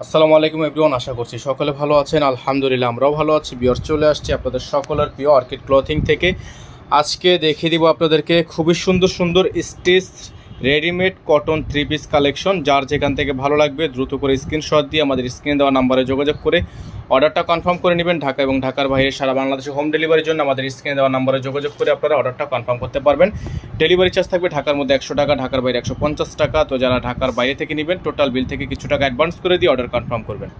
আসসালামু আলাইকুম এভরিওয়ান, আশা করছি সকলে ভালো আছেন। আলহামদুলিল্লাহ আমরাও ভালো আছি। ভিউয়ার্স, চলে আসছি আপনাদের সকলের প্রিয় অর্কিড ক্লথিং থেকে। আজকে দেখিয়ে দিব আপনাদেরকে খুবই সুন্দর সুন্দর stitch readymade cotton three piece collection. যার যেখান থেকে ভালো লাগবে দ্রুত করে স্ক্রিনশট দিয়ে আমাদের স্ক্রিনে দেওয়া নাম্বারে যোগাযোগ করে অর্ডারটা কনফার্ম করে নেবেন। ঢাকা এবং ঢাকার বাইরে সারা বাংলাদেশে হোম ডেলিভারির জন্য আমাদের স্ক্রিনে দেওয়া নাম্বারে যোগাযোগ করে আপনারা অর্ডারটা কনফার্ম করতে পারবেন। ডেলিভারি চার্জ থাকবে ঢাকার মধ্যে 100 টাকা, ঢাকার বাইরে 150 টাকা। তো যারা ঢাকার বাইরে থেকে নেবেন টোটাল বিল থেকে কিছু টাকা অ্যাডভান্স করে দিয়ে অর্ডার কনফার্ম করবেন।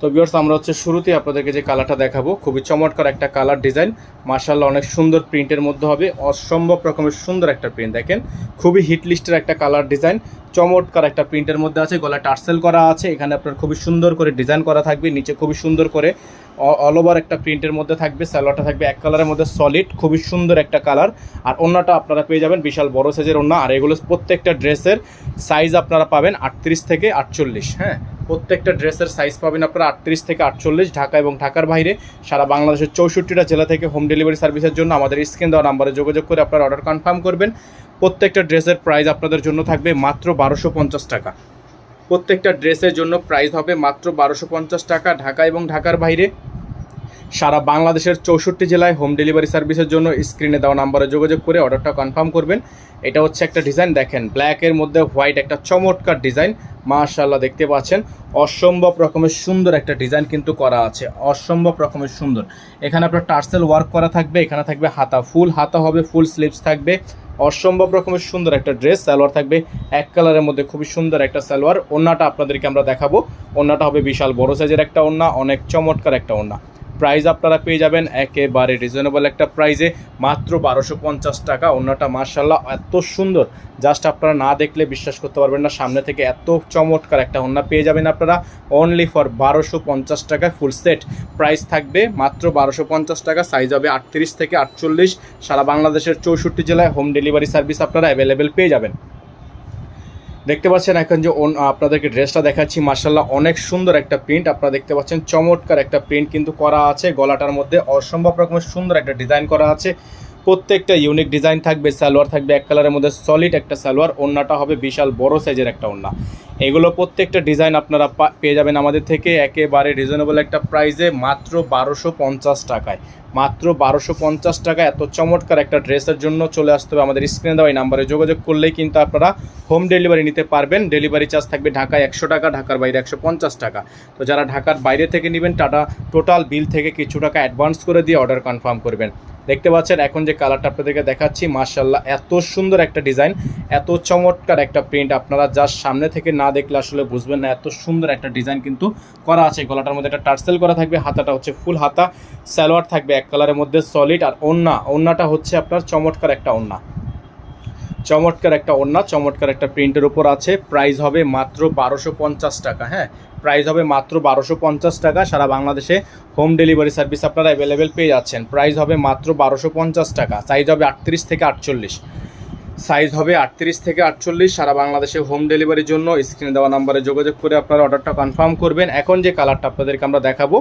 তো ভিউয়ার্স, আমরা শুরুতেই আপনাদেরকে যে কালারটা দেখাবো, খুবই চমৎকার একটা কালার ডিজাইন। মাশাআল্লাহ, অনেক সুন্দর প্রিন্টের মধ্যে হবে, অসম্ভব রকমের সুন্দর একটা প্রিন্ট। দেখেন, খুবই হিট লিস্টের একটা কালার ডিজাইন, চমৎকার একটা প্রিন্টের মধ্যে আছে। গলায় টার্সেল করা আছে, এখানে আপনার খুবই সুন্দর করে ডিজাইন করা থাকবে, নিচে খুবই সুন্দর করে অল ওভার একটা প্রিন্টের মধ্যে থাকবে। সালোয়ারটা থাকবে এক কালারের মধ্যে সলিড, খুবই সুন্দর একটা কালার। আর ওড়নাটা আপনারা পেয়ে যাবেন বিশাল বড় সাইজের ওড়না। আর এগুলো প্রত্যেকটা ড্রেসের সাইজ আপনারা পাবেন 38 থেকে 48। হ্যাঁ, প্রত্যেকটা ড্রেসের সাইজ পাবেন আপনারা 38 থেকে 48। ঢাকা এবং ঢাকার বাইরে সারা বাংলাদেশের 64টা জেলা থেকে হোম ডেলিভারি সার্ভিসের জন্য আমাদের স্ক্রিন দেওয়া নাম্বারে যোগাযোগ করে আপনারা অর্ডার কনফার্ম করবেন। প্রত্যেকটা ড্রেসের প্রাইস আপনাদের জন্য থাকবে মাত্র 1250 টাকা। প্রত্যেকটা ড্রেসের জন্য প্রাইস হবে মাত্র 1250 টাকা। ঢাকা এবং ঢাকার বাইরে সারা বাংলাদেশের 64 জেলায় হোম ডেলিভারি সার্ভিসের জন্য স্ক্রিনে দেওয়া নাম্বারে যোগাযোগ করে অর্ডারটা কনফার্ম করবেন। এটা হচ্ছে একটা ডিজাইন, দেখেন ব্ল্যাকের মধ্যে হোয়াইট একটা চমৎকার ডিজাইন। মাশাআল্লাহ, দেখতে পাচ্ছেন অসম্ভব রকমের সুন্দর একটা ডিজাইন কিন্তু করা আছে, অসম্ভব রকমের সুন্দর। এখানে আপনার টার্সেল ওয়ার্ক করা থাকবে, এখানে থাকবে হাতা, ফুল হাতা হবে, ফুল স্লিভস থাকবে। অসম্ভব রকমের সুন্দর একটা ড্রেস। সালোয়ার থাকবে এক কালারের মধ্যে, খুবই সুন্দর একটা সালোয়ার। ওড়নাটা আপনাদেরকে আমরা দেখাবো, ওড়নাটা হবে বিশাল বড় সাইজের একটা ওড়না, অনেক চমৎকার একটা ওড়না। প্রাইস আপনারা পেয়ে যাবেন একেবারে রিজনেবল একটা প্রাইসে, মাত্র 1250 টাকা। ওড়নাটা মাশাআল্লাহ এত সুন্দর, জাস্ট আপনারা না দেখলে বিশ্বাস করতে পারবেন না। সামনে থেকে এত চমৎকার একটা ওড়না পেয়ে যাবেন আপনারা অনলি ফর 1250 টাকায় ফুল সেট। প্রাইস থাকবে মাত্র 1250 টাকা। সাইজ হবে 38 থেকে 48। সারা বাংলাদেশের 64 জেলায় হোম ডেলিভারি সার্ভিস আপনারা অ্যাভেলেবেল পেয়ে যাবেন। দেখতে পাচ্ছেন এখন যে আপনাদেরকে ড্রেসটা দেখাচ্ছি, মাশাআল্লাহ অনেক সুন্দর একটা প্রিন্ট। আপনারা দেখতে পাচ্ছেন চমৎকার একটা প্রিন্ট কিন্তু করা আছে। গলাটার মধ্যে অসম্ভব রকমের সুন্দর একটা ডিজাইন করা আছে, প্রত্যেকটা ইউনিক ডিজাইন থাকবে। সালোয়ার থাকবে এক কালারের মধ্যে সলিড একটা সালোয়ার। ওড়নাটা হবে বিশাল বড় সাইজের একটা ওড়না। এগুলো প্রত্যেকটা ডিজাইন আপনারা পেয়ে যাবেন আমাদের থেকে একেবারে রিজনেবল একটা প্রাইসে, মাত্র 1250 টাকায়। মাত্র 1250 টাকা। এত চমৎকার একটা ড্রেসের জন্য চলে আসতে হবে আমাদের স্ক্রিনে দেওয়া এই নাম্বারে যোগাযোগ করলেই কিন্তু আপনারা হোম ডেলিভারি নিতে পারবেন। ডেলিভারি চার্জ থাকবে ঢাকায় 100 টাকা, ঢাকার বাইরে 150 টাকা। তো যারা ঢাকার বাইরে থেকে নেবেন টোটাল বিল থেকে কিছু টাকা অ্যাডভান্স করে দিয়ে অর্ডার কনফার্ম করবেন। দেখতে পাচ্ছেন এখন যে কালারটা আপনাদেরকে দেখাচ্ছি, মাশাআল্লাহ এত সুন্দর একটা ডিজাইন, এত চমৎকার একটা প্রিন্ট। আপনারা জাস্ট সামনে থেকে না দেখলে আসলে বুঝবেন না, এত সুন্দর একটা ডিজাইন কিন্তু করা আছে। গলাটার মধ্যে একটা টার্সেল করা থাকবে, হাতাটা হচ্ছে ফুল হাতা, সালোয়ার থাকবে এক কালারের মধ্যে সলিড। আর ওড়নাটা হচ্ছে আপনার চমৎকার একটা ওড়না, চমৎকার একটা ওড়না, চমৎকার একটা প্রিন্টের উপর আছে। প্রাইস হবে মাত্র 1250 টাকা। হ্যাঁ, প্রাইস হবে মাত্র 1250 টাকা। সারা বাংলাদেশে হোম ডেলিভারি সার্ভিস আপনারা অ্যাভেলেবেল পেয়ে যাচ্ছেন। প্রাইস হবে মাত্র 1250 টাকা। সাইজ হবে 38 থেকে 48। সাইজ হবে 38 থেকে 48। সারা বাংলাদেশে হোম ডেলিভারির জন্য স্ক্রিনে দেওয়া নাম্বারে যোগাযোগ করে আপনারা অর্ডারটা কনফার্ম করবেন। এখন যে কালারটা আপনাদেরকে আমরা দেখাবো,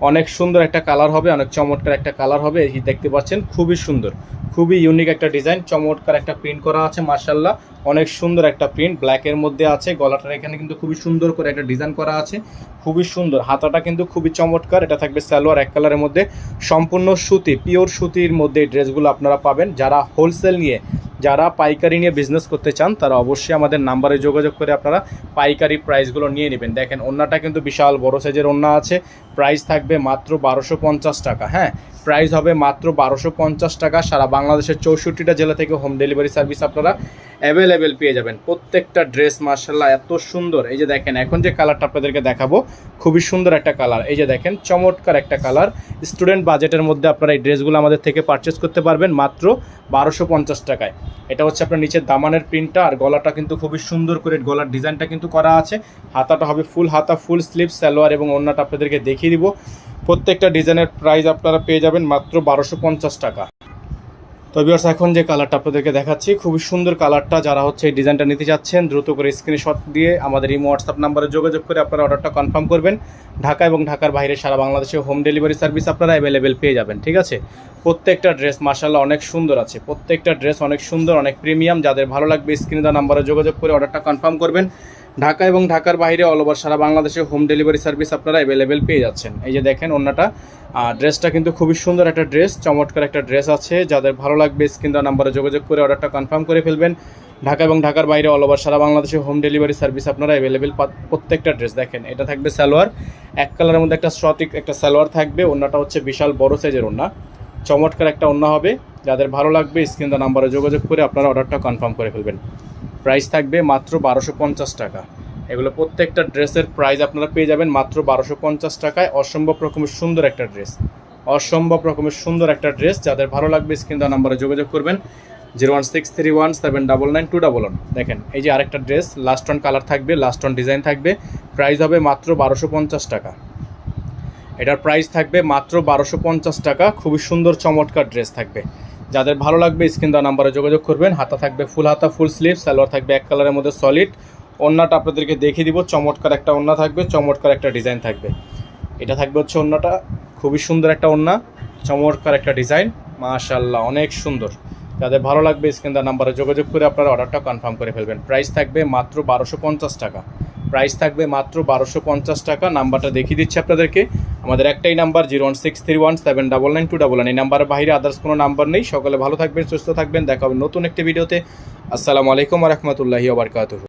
অনেক সুন্দর একটা কালার হবে, অনেক চমৎকার একটা কালার হবে। এই দেখতে পাচ্ছেন খুবই সুন্দর, খুবই ইউনিক একটা ডিজাইন, চমৎকার একটা প্রিন্ট করা আছে। মাশাআল্লাহ অনেক সুন্দর একটা প্রিন্ট, ব্ল্যাকের মধ্যে আছে। গলাটার এখানে কিন্তু খুবই সুন্দর করে একটা ডিজাইন করা আছে, খুবই সুন্দর। হাতাটা কিন্তু খুবই চমৎকার। এটা থাকবে সালোয়ার এক কালারের মধ্যে, সম্পূর্ণ সুতি, পিওর সুতির মধ্যে এই ড্রেসগুলো আপনারা পাবেন। যারা হোলসেল নিয়ে, যারা পাইকারি নিয়ে বিজনেস করতে চান, তারা অবশ্যই আমাদের নাম্বারে যোগাযোগ করে আপনারা পাইকারি প্রাইসগুলো নিয়ে নেবেন। দেখেন ওড়নাটা কিন্তু বিশাল বড় সাইজের ওড়না আছে। প্রাইস থাকবে মাত্র 1250 টাকা। হ্যাঁ, প্রাইস হবে মাত্র 1250 টাকা। সারা বাংলাদেশের 64টা জেলা থেকে হোম ডেলিভারি সার্ভিস আপনারা অ্যাভেলেবেল পেয়ে যাবেন। প্রত্যেকটা ড্রেস মাশাআল্লাহ এত সুন্দর। এই যে দেখেন এখন যে কালারটা আপনাদেরকে দেখাবো, খুবই সুন্দর একটা কালার। এই যে দেখেন চমৎকার একটা কালার। স্টুডেন্ট বাজেটের মধ্যে আপনারা এই ড্রেসগুলো আমাদের থেকে পারচেস করতে পারবেন মাত্র 1250 টাকায়। এটা হচ্ছে আপনার নিচের দামানের প্রিন্টটা। আর গলাটা কিন্তু খুবই সুন্দর করে গলার ডিজাইনটা কিন্তু করা আছে। হাতাটা হবে ফুল হাতা, ফুল স্লিভ সালোয়ার এবং ওড়নাটা আপনাদেরকে দেখিয়ে দিব। প্রত্যেকটা ডিজাইনের প্রাইস আপনারা পেয়ে যাবেন মাত্র 1250 টাকা। তো ভিউয়ার্স, এখন যে কালারটা আপনাদেরকে দেখাচ্ছি, খুবই সুন্দর কালারটা। যারা হচ্ছে এই ডিজাইনটা নিতে যাচ্ছেন, দ্রুত করে স্ক্রিনশট দিয়ে আমাদের এই হোয়াটসঅ্যাপ নাম্বারে যোগাযোগ করে আপনারা অর্ডারটা কনফার্ম করবেন। ঢাকা এবং ঢাকার বাইরে সারা বাংলাদেশে হোম ডেলিভারি সার্ভিস আপনারা অ্যাভেলেবেল পেয়ে যাবেন। ঠিক আছে, প্রত্যেকটা ড্রেস মাশাআল্লাহ অনেক সুন্দর আছে, প্রত্যেকটা ড্রেস অনেক সুন্দর, অনেক প্রিমিয়াম। যাদের ভালো লাগবে স্ক্রিনে দেওয়া নাম্বারে যোগাযোগ করে অর্ডারটা কনফার্ম করবেন। ঢাকা এবং ঢাকার বাইরে অল ওভার সারা বাংলাদেশে হোম ডেলিভারি সার্ভিস আপনারা অ্যাভেলেবেল পেয়ে যাচ্ছেন। এই যে দেখেন ওন্নাটা, ড্রেসটা কিন্তু খুবই সুন্দর একটা ড্রেস, চমৎকার একটা ড্রেস আছে। যাদের ভালো লাগবে স্ক্রিন দেওয়া নাম্বারে যোগাযোগ করে অর্ডারটা কনফার্ম করে ফেলবেন। ঢাকা এবং ঢাকার বাইরে অল ওভার সারা বাংলাদেশে হোম ডেলিভারি সার্ভিস আপনারা অ্যাভেলেবেল প্রত্যেকটা ড্রেস। দেখেন এটা থাকবে সালোয়ার, এক কালারের মধ্যে একটা সঠিক একটা সালোয়ার থাকবে। ওন্নাটা হচ্ছে বিশাল বড় সাইজের ওন্না, চমৎকার একটা ওন্না হবে। যাদের ভালো লাগবে স্ক্রিন দেওয়া নাম্বারে যোগাযোগ করে আপনারা অর্ডারটা কনফার্ম করে ফেলবেন। প্রাইস থাকবে মাত্র 1250 টাকা। এগুলো প্রত্যেকটা ড্রেসের প্রাইস আপনারা পেয়ে যাবেন মাত্র 1250 টাকায়। অসম্ভব রকমের সুন্দর একটা ড্রেস, অসম্ভব রকমের সুন্দর একটা ড্রেস। যাদের ভালো লাগবে স্ক্রিন দেওয়া নাম্বারে যোগাযোগ করবেন 01631799211। দেখেন এই যে আরেকটা ড্রেস, লাস্ট অন কালার থাকবে, লাস্ট অন ডিজাইন থাকবে। প্রাইস হবে মাত্র 1250 টাকা। এটার প্রাইস থাকবে মাত্র 1250 টাকা। খুবই সুন্দর চমৎকার ড্রেস থাকবে। যাদের ভালো লাগবে স্ক্রিন দেওয়া নাম্বারে যোগাযোগ করবেন। হাতা থাকবে ফুল হাতা, ফুল স্লিভ, সালোয়ার থাকবে এক কালারের মধ্যে সলিড। ওন্নাটা আপনাদেরকে দেখিয়ে দিব, চমৎকার একটা ওন্না থাকবে, চমৎকার একটা ডিজাইন থাকবে। এটা থাকবে হচ্ছে ওন্নাটা, খুবই সুন্দর একটা ওন্না, চমৎকার একটা ডিজাইন, মাশাআল্লাহ অনেক সুন্দর। যাদের ভালো লাগবে স্ক্রিন দেওয়া নাম্বারে যোগাযোগ করে আপনারা অর্ডারটা কনফার্ম করে ফেলবেন। প্রাইস থাকবে মাত্র 1250 টাকা। প্রাইস থাকবে মাত্র 1250 টাকা। নাম্বারটা দেখিয়ে দিচ্ছি আপনাদেরকে। আমাদের একটাই নাম্বার 01631799211। এই নাম্বারের বাইরে আদার্স কোনো নাম্বার নেই। সকলে ভালো থাকবেন, সুস্থ থাকবেন। দেখা হবে নতুন একটি ভিডিওতে। আসসালামু আলাইকুম ওয়া রাহমাতুল্লাহি ওয়া বারাকাতুহু।